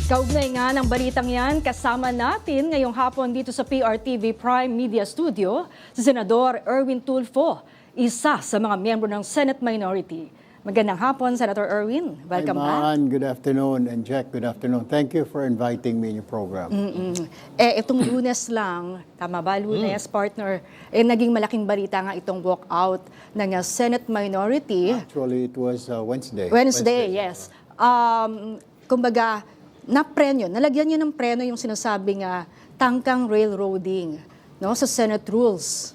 Kaugnay nga ng balitang yan, kasama natin ngayong hapon dito sa PRTV Prime Media Studio, si Senador Erwin Tulfo, isa sa mga miyembro ng Senate Minority. Magandang hapon, Senator Erwin. Welcome back. Hi, Man. Good afternoon. And Jack, good afternoon. Thank you for inviting me in your program. Itong Lunes lang, tama ba, Lunes, partner, naging malaking balita nga itong walkout ng Senate Minority. Actually, it was Wednesday. Wednesday, yes. Kumbaga, nalagyan niya ng preno yung sinasabing tangkang railroading, no, sa Senate rules.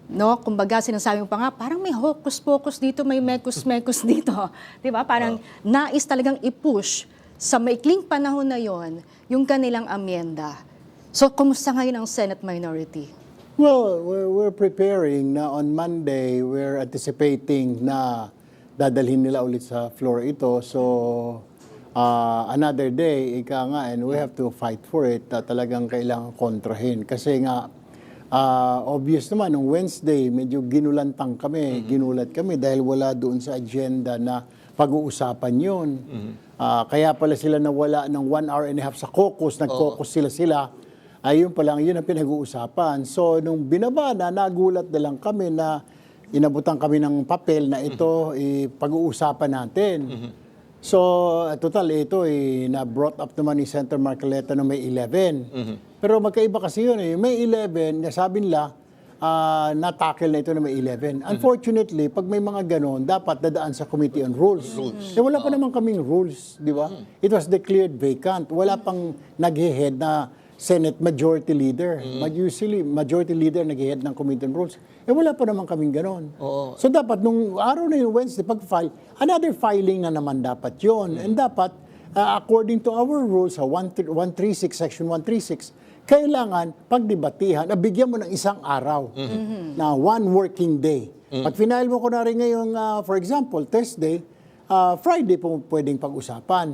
No, kumbaga sinasabi mo pa nga, parang may hocus-pocus dito, may mekus-mekus dito. 'Di ba? Parang nais talagang i-push sa maikling panahon na yon yung kanilang amyenda. So, kumusta ngayon ang Senate Minority? Well, we're preparing na on Monday. We're anticipating na dadalhin nila ulit sa floor ito. So, another day, ika nga, and we have to fight for it. Talagang kailangan kontrahin. Kasi nga, obvious naman, nung Wednesday, medyo ginulat kami dahil wala doon sa agenda na pag-uusapan yun. Kaya pala sila nawala ng 1 hour and a half sa caucus, nag-caucus sila. Ayun pa lang, yun ang pinag-uusapan. So, nung binaba na, nagulat na lang kami na inabutan kami ng papel na ito, pag-uusapan natin. So, total, ito na-brought up naman ni Senator Marcoleta na may 11. Pero magkaiba kasi yun May 11, nasabi nila, na-tackle na ito na may 11. Unfortunately, pag may mga ganon, dapat dadaan sa Committee on Rules. Wala pa naman kaming rules, di ba? It was declared vacant. Wala pang nag-head na Senate Majority Leader. Usually, Majority Leader nag-head ng Committee on Rules. Wala pa naman kaming ganon. So dapat, nung araw na yung Wednesday, pag-file, another filing na naman dapat yon. And dapat, according to our rules, 136, Section 136, kailangan pagdebatihan, bigyan mo ng isang araw na one working day. Pag final mo ko na rin ngayon, for example, Thursday, Friday po pwedeng pag-usapan.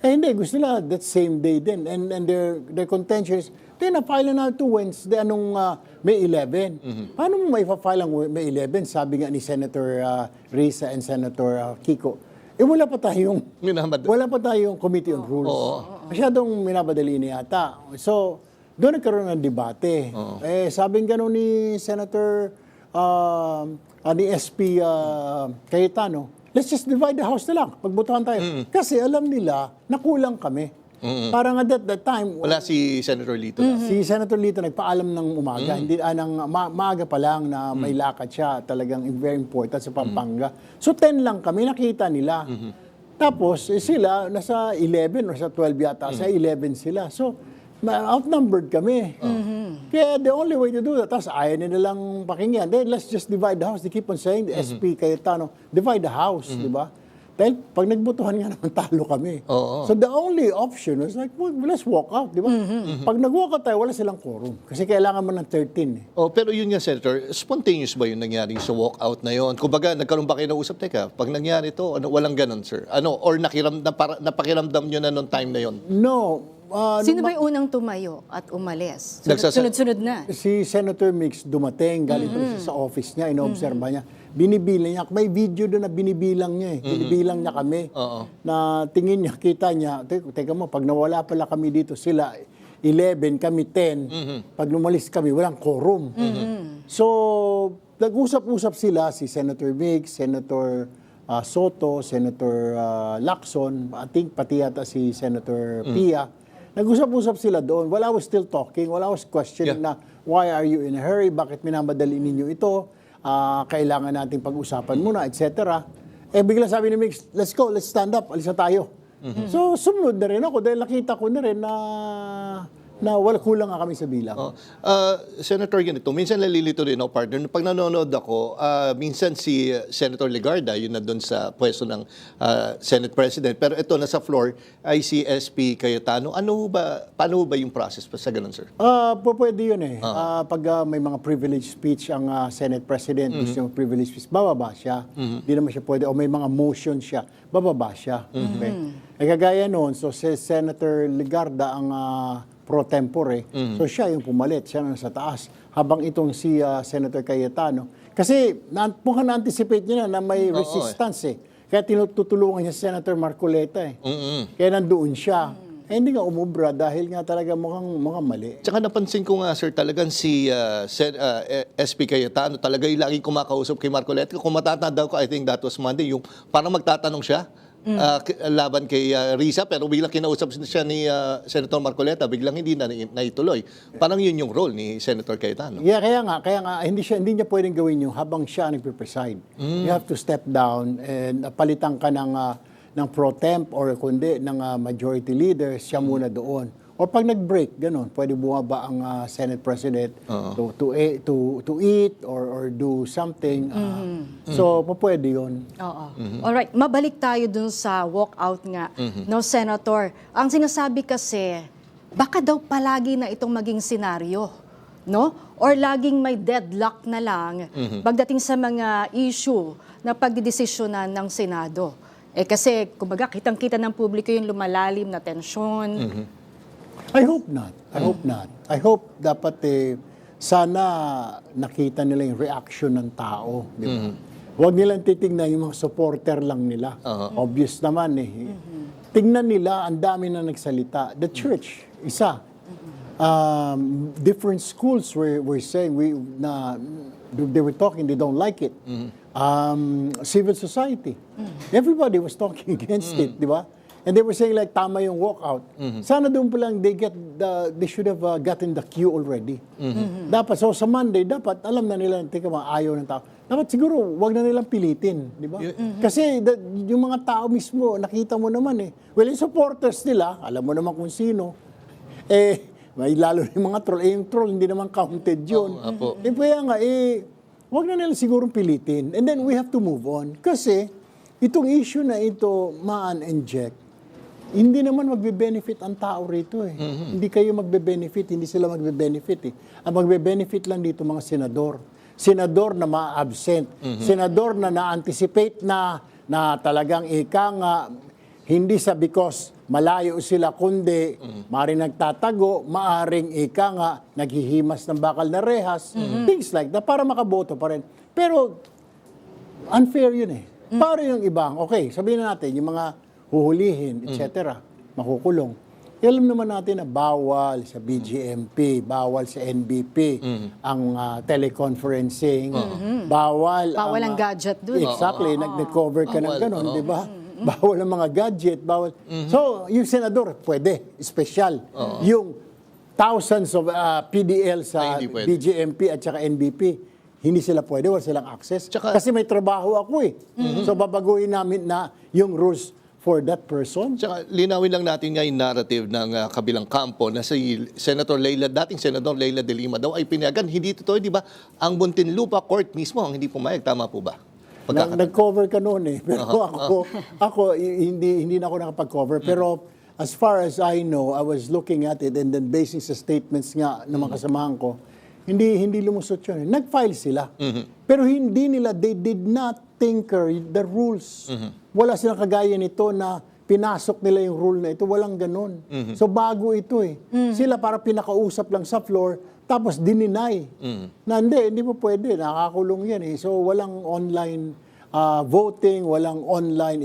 Hindi, gusto nila that same day din. And their contention is, na-file na ito Wednesday, May 11. Paano mo maipafile ang May 11? Sabi nga ni Senator Risa and Senator Kiko, wala pa tayong Committee on Rules. Masyadong minabadali niya yata. So, doon nagkaroon ng debate. Sabing gano'n ni Senator, ni SP Cayetano, let's just divide the House na lang. Pagbotohan tayo. Kasi alam nila na kulang kami. Parang at that time... Wala si Senator Lito. Si Senator Lito nagpaalam ng umaga. Hindi, maaga pa lang na may lakad siya. Talagang very important sa Pampanga. So 10 lang kami, nakita nila. Tapos sila, nasa 11 or sa 12 yata. Sa 11 sila. So, outnumbered kami. Kaya the only way to do that, tapos ayaw nila lang pakinggan. Then let's just divide the House. They keep on saying, the SP Cayetano, divide the House, di ba? Dahil pag nagbotohan nga naman, talo kami. So the only option was like, well, let's walk out, di ba? Pag nag-walk out tayo, wala silang quorum. Kasi kailangan mo ng 13. Pero yun nga, Senator, spontaneous ba yung nangyari sa walkout na yun? Kumbaga, nagkaroon ba kayo ng usap? Teka, pag nangyari to, walang ganun, sir? Or napakiramdam nyo na nung time na yun? No. Sino ba yung unang tumayo at umalis? Sunod-sunod na. Si Senator Mix dumating, galing pa siya sa office niya, inoobserba niya. Binibilang niya. May video doon na binibilang niya Binibilang niya kami. Na tingin niya, kita niya, teka mo, pag nawala pala kami dito, sila 11, kami 10. Pag lumalis kami, walang quorum. So, nag-usap-usap sila, si Senator Mix, Senator Soto, Senator Lacson, I think pati yata si Senator Pia. Nag-usap-usap sila doon. While I was still talking, while I was questioning na, why are you in a hurry? Bakit minamadali ninyo ito? Kailangan nating pag-usapan muna, etc. Bigla sabi ni Mix, let's go, let's stand up, alis na tayo. So, sumunod na rin ako dahil nakita ko na rin na wala kulang nga kami sa bilang. Senator, ganito, minsan nalilito rin ako, partner. Pag nanonood ako, minsan si Senator Legarda, yun na doon sa pwesto ng Senate President. Pero ito, nasa floor, ay si SP Cayetano. Paano ba yung process pa sa ganun, sir? Pwede yun Pag may mga privilege speech ang Senate President, gusto yung privilege speech, bababa siya. Hindi naman siya pwede. O may mga motion siya, bababa siya. Okay? Kagaya noon, so si Senator Legarda ang pro tempore. So siya yung pumalit, siya nasa taas. Habang itong si Senator Cayetano. Kasi mukhang na-anticipate niya na may resistance Kaya tinutulungan niya si Senator Marcoleta Kaya nandoon siya. hindi nga umubra dahil nga talaga mukhang mali. Tsaka napansin ko nga, sir, talagang si SP Cayetano talaga yung laging kumakausap kay Marcoleta. Kung matatanda ko, I think that was Monday, yung parang magtatanong siya laban kay Risa, pero biglang kinausap siya ni Senator Marcoleta, biglang hindi na naituloy. Parang yun yung role ni Senator Cayetano. Yeah, kaya nga hindi niya pwedeng gawin yung habang siya nagpe-preside. You have to step down and palitan ka ng pro temp or kundi ng majority leader, siya muna doon. O pag nag-break, ganun, pwede bumaba ang Senate President to eat or do something. So, pwede yun. Oo. Alright, mabalik tayo dun sa walkout nga, no, Senator. Ang sinasabi kasi, baka daw palagi na itong maging senaryo, no? Or laging may deadlock na lang pagdating sa mga issue na pagdidesisyonan ng Senado. Kasi, kumbaga, kitang-kita ng publiko yung lumalalim na tensyon. I hope not. I hope dapat sana nakita nila yung reaction ng tao. Di ba? Huwag nilang titignan yung mga supporter lang nila. Obvious naman Tingnan nila, ang dami na nagsalita. The church, isa. Different schools were saying, they were talking, they don't like it. Civil society. Everybody was talking against it, di ba? And they were saying like tama yung walkout. Sana doon pa lang they should have gotten the cue already. Dapat sa Monday dapat alam na nila teka ayaw ng tao. Dapat siguro wag na nilang pilitin, di ba? Kasi yung mga tao mismo nakita mo naman Well, yung supporters nila, alam mo naman kung sino. May lalo yung mga troll. Yung troll hindi naman counted yun. Kaya nga wag na nilang siguro pilitin. And then we have to move on. Kasi itong issue na ito, ma-inject, hindi naman magbe-benefit ang tao rito Hindi kayo magbe-benefit, hindi sila magbe-benefit Ang magbe-benefit lang dito mga senador. Senador na ma-absent. Senador na na-anticipate na talagang hindi sa because malayo sila kundi maaaring nagtatago, maaaring naghihimas ng bakal na rehas, things like that, para makaboto pa rin. Pero unfair yun Para yung ibang, okay, sabihin na natin, yung mga huhulihin, etc., makukulong. Alam naman natin na bawal sa BGMP, bawal sa NBP, ang teleconferencing, bawal ang gadget doon. Exactly, nag-cover ka ng ganun, di ba? Bawal ang mga gadget, bawal. So, yung senador, pwede, special. Yung thousands of PDL sa BGMP at saka NBP, hindi sila pwede, wala silang access. Kasi may trabaho ako So, babaguhin namin na yung rules for that person. Tsaka linawin lang natin nga yung narrative ng kabilang kampo na si dating Senador Leila de Lima daw ay pinayagan. Hindi totoo, di ba? Ang Muntinlupa Court mismo ang hindi pumayag. Tama po ba? Nag-cover ka noon Pero ako hindi na ako nakapag-cover. Pero as far as I know, I was looking at it and then basing sa statements nga ng mga kasamahan ko, hindi lumusot yun. Nag-file sila. Pero they did not tinker the rules. Wala silang kagaya nito na pinasok nila yung rule na ito. Walang ganun. So bago ito Sila para pinakausap lang sa floor, tapos dininay. Na hindi po pwede. Nakakulong yan So walang online voting, walang online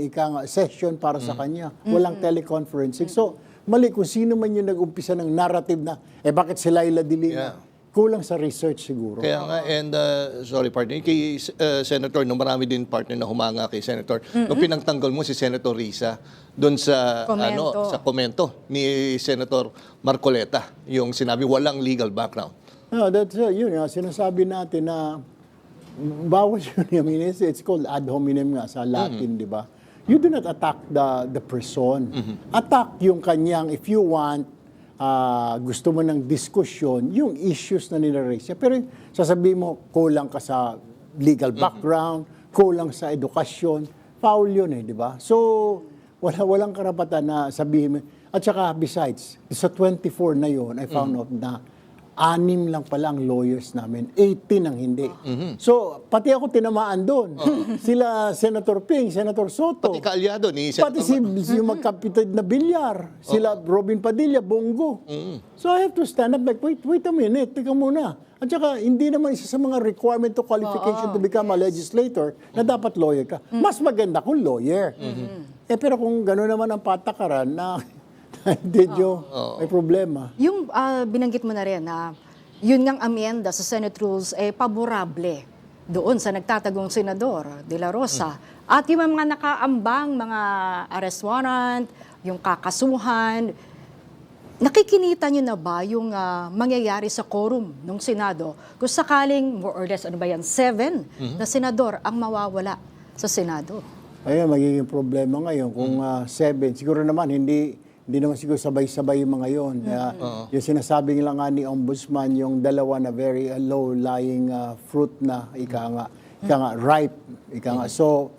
session para sa kanya. Walang teleconferencing. So mali kung sino man yung nag-umpisa ng narrative na, bakit si Leila de Lima? Kulang sa research siguro. Kaya nga, and sorry partner, kay Senator, no, marami din partner na humanga kay Senator. Nung pinagtanggol mo si Senator Risa doon sa komento ni Senator Marcoleta, yung sinabi walang legal background. No, that's yun sinasabi natin na bawal yun. I mean, it's called ad hominem nga sa Latin, di ba? You do not attack the person. Attack yung kanyang, if you want, gusto mo ng diskusyon, yung issues na nilaraise niya. Pero sasabihin mo, kulang ka sa legal background, kulang sa edukasyon, foul yun di ba? So, walang karapatan na sabihin mo. At saka, besides, sa 24 na yun, I found out na 6 lang pala ang lawyers namin, 18 ang hindi. So, pati ako tinamaan doon. Sila Senator Ping, Senator Soto. Pati kaalyado ni Senator. Pati yung magkapitid na Bilyar. Sila Robin Padilla, Bongo. So I have to stand up like, wait a minute, teka muna. At saka, hindi naman isa sa mga requirement to qualification to become a legislator na dapat lawyer ka. Mas maganda kung lawyer. Pero kung gano'n naman ang patakaran na Did you? May problema. Yung binanggit mo na rin na yun ngang amyenda sa Senate rules ay paborable doon sa nagtatagong senador De La Rosa. At yung mga nakaambang mga arrest warrant, yung kakasuhan, nakikinita nyo na ba yung mangyayari sa quorum ng Senado? Kung sakaling more or less, 7 na senador ang mawawala sa Senado. Ayun, magiging problema ngayon kung 7. Siguro naman, hindi naman siguro sabay-sabay yung mga yun. Yung sinasabi nila nga ni Ombudsman, yung dalawa na very low-lying fruit na, ika nga, ripe. So,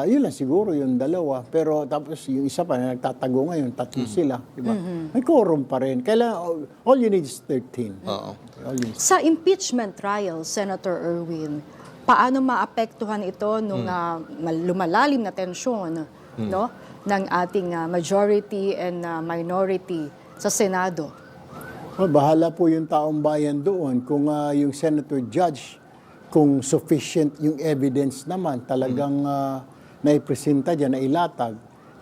yun lang siguro yung dalawa. Pero tapos yung isa pa na nagtatago ngayon, 3 sila. Diba? May quorum pa rin. Kailangan, all you need is 13. All you need. Sa impeachment trial, Senator Erwin, paano maapektuhan ito nung lumalalim na tensyon no, ng ating majority and minority sa Senado? Well, bahala po yung taong bayan doon. Kung yung senator judge, kung sufficient yung evidence naman, talagang naipresenta dyan, nailatag,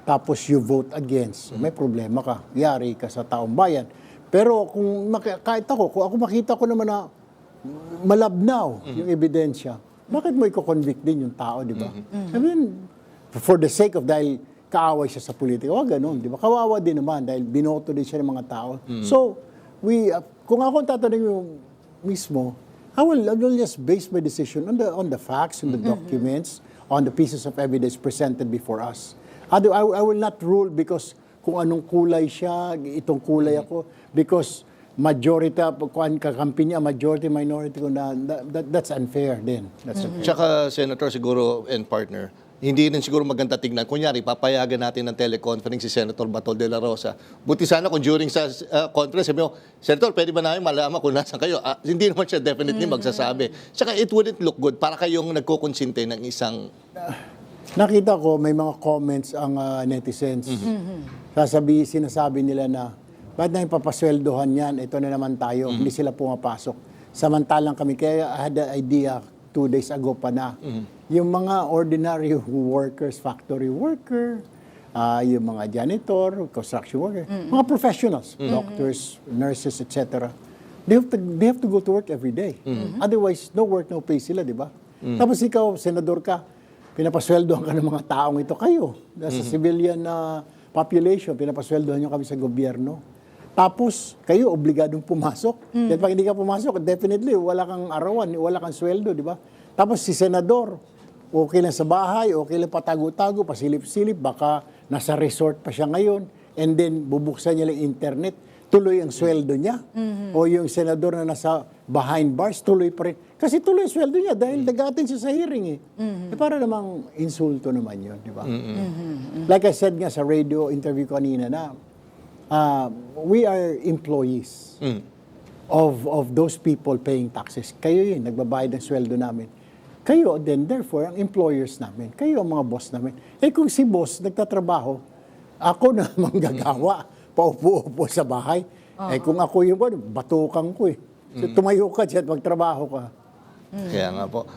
tapos you vote against, may problema ka. Yari ka sa taong bayan. Pero kung kahit kung ako makita ko naman na malabnaw yung ebidensya, bakit mo i-convict din yung tao, di ba? I mean, for the sake of dahil kaaway siya sa politika, wag ganun, di ba? Kawawa din naman dahil binoto din siya ng mga tao. So, kung ako tatanungin yung mismo, I will just base my decision on the facts, on the documents, on the pieces of evidence presented before us. I will not rule because kung anong kulay siya, itong kulay ako, because majority, kung kakampi niya, majority, minority, that's unfair din. That's unfair. Tsaka, Senator, siguro, and partner, hindi rin siguro maganda tignan. Kunyari, papayagan natin ng teleconference si Senator Bato de la Rosa. Buti sana kung during sa conference, sabi mo, Senator, pwede ba namin malaman kung nasan kayo? Hindi naman siya definitely magsasabi. Tsaka it wouldn't look good para kayong nagkukonsinte ng isang... Nakita ko, may mga comments ang netizens. Sinasabi nila na, bakit na papasweldohan yan? Ito na naman tayo. Hindi sila pumapasok. Samantalang kami, kaya I had the idea 2 days ago pa na. Yung mga ordinary workers, factory worker, yung mga janitor, construction worker, mga professionals, doctors, nurses, etc. They have to go to work every day. Otherwise, no work, no pay sila, di ba? Tapos ikaw, senador ka, pinapasweldohan ka ng mga taong ito kayo. Sa civilian population, pinapasweldohan nyo kami sa gobyerno. Tapos, kayo obligadong pumasok. Dahil pag hindi ka pumasok, definitely, wala kang arawan, wala kang sweldo, di ba? Tapos si senador, okay lang sa bahay, okay lang patago-tago, pasilip-silip, baka nasa resort pa siya ngayon, and then bubuksan niya lang internet, tuloy ang sweldo niya. O yung senador na nasa behind bars, tuloy pa rin. Kasi tuloy ang sweldo niya dahil nagatin siya sa hearing. Para namang insulto naman yun, di ba? Like I said nga sa radio interview kanina na, we are employees of those people paying taxes. Kayo yun, nagbabayad ng sweldo namin. Kayo, then therefore, ang employers namin. Kayo ang mga boss namin. Si boss, nagtatrabaho, ako na manggagawa, paupo-upo sa bahay. Kung ako yung batukan ko So, tumayo ka dyan, magtrabaho ka. Kaya nga po.